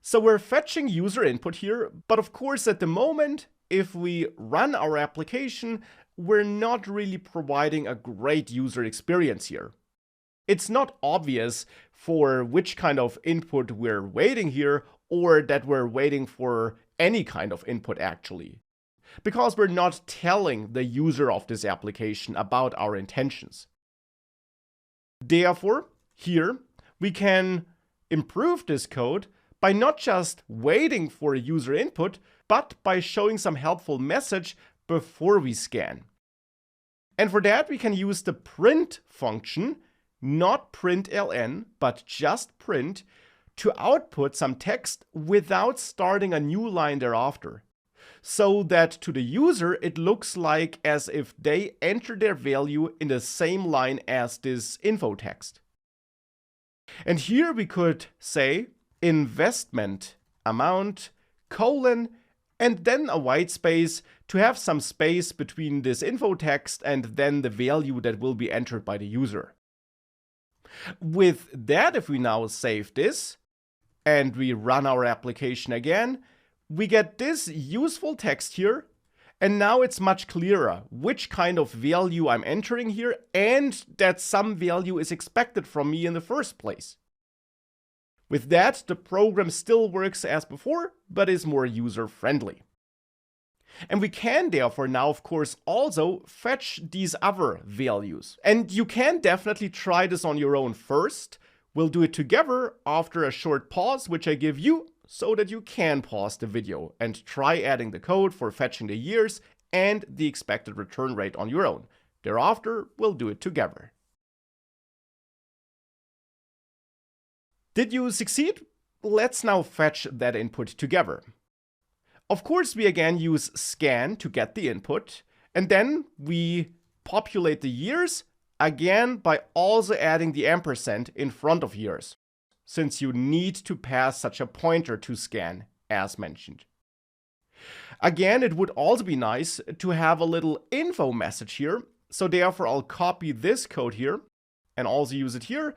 So we're fetching user input here, but of course at the moment, if we run our application, we're not really providing a great user experience here. It's not obvious for which kind of input we're waiting here, or that we're waiting for any kind of input actually, because we're not telling the user of this application about our intentions. Therefore, here we can improve this code by not just waiting for a user input, but by showing some helpful message before we scan. And for that, we can use the print function, not println, but just print, to output some text without starting a new line thereafter, so that to the user it looks like as if they enter their value in the same line as this info text. And here we could say investment amount colon and then a white space to have some space between this info text and then the value that will be entered by the user. With that, if we now save this and we run our application again, we get this useful text here, and now it's much clearer which kind of value I'm entering here and that some value is expected from me in the first place. With that, the program still works as before, but is more user-friendly. And we can therefore now, of course, also fetch these other values. And you can definitely try this on your own first. We'll do it together after a short pause, which I give you, so that you can pause the video and try adding the code for fetching the years and the expected return rate on your own. Thereafter, we'll do it together. Did you succeed? Let's now fetch that input together. Of course, we again use scan to get the input, and then we populate the years again by also adding the ampersand in front of years, since you need to pass such a pointer to scan, as mentioned. Again, it would also be nice to have a little info message here, so therefore I'll copy this code here and also use it here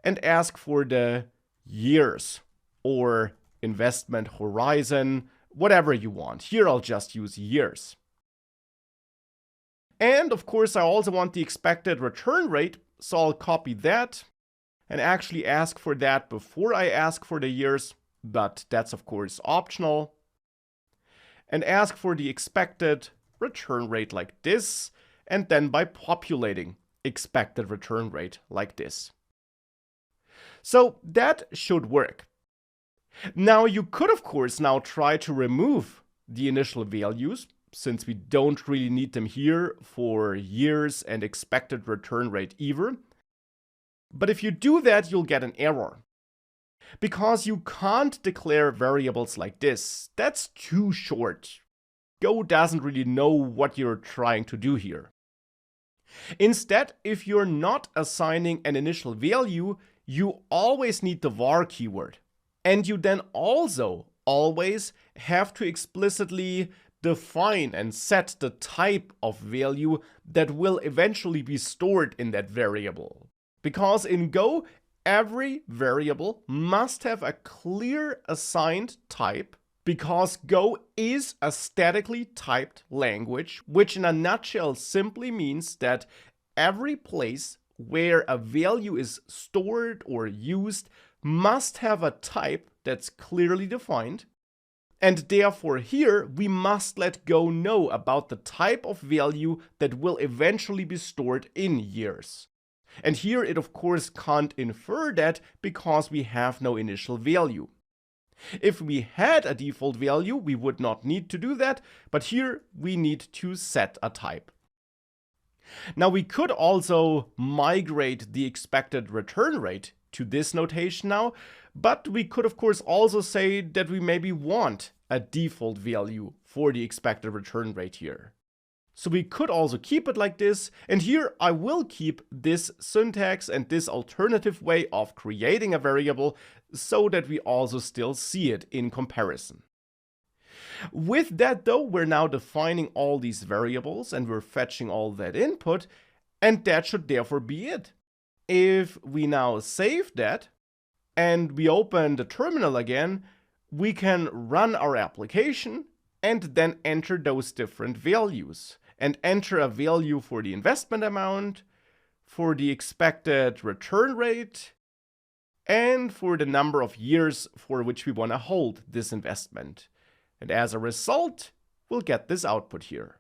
and ask for the years or investment horizon, whatever you want. Here I'll just use years. And of course I also want the expected return rate, so I'll copy that and actually ask for that before I ask for the years, but that's of course optional. And ask for the expected return rate like this, and then by populating expected return rate like this. So that should work. Now you could of course now try to remove the initial values, since we don't really need them here for years and expected return rate either. But if you do that, you'll get an error, because you can't declare variables like this. That's too short. Go doesn't really know what you're trying to do here. Instead, if you're not assigning an initial value, you always need the var keyword. And you then also always have to explicitly define and set the type of value that will eventually be stored in that variable. Because in Go, every variable must have a clear assigned type, because Go is a statically typed language, which in a nutshell simply means that every place where a value is stored or used must have a type that's clearly defined, and therefore here we must let Go know about the type of value that will eventually be stored in years. And here it of course can't infer that because we have no initial value. If we had a default value, we would not need to do that, but here we need to set a type. Now we could also migrate the expected return rate to this notation now, but we could of course also say that we maybe want a default value for the expected return rate here. So we could also keep it like this, and here I will keep this syntax and this alternative way of creating a variable so that we also still see it in comparison. With that though, we're now defining all these variables and we're fetching all that input, and that should therefore be it. If we now save that and we open the terminal again, we can run our application and then enter those different values and enter a value for the investment amount, for the expected return rate, and for the number of years for which we want to hold this investment. And as a result, we'll get this output here.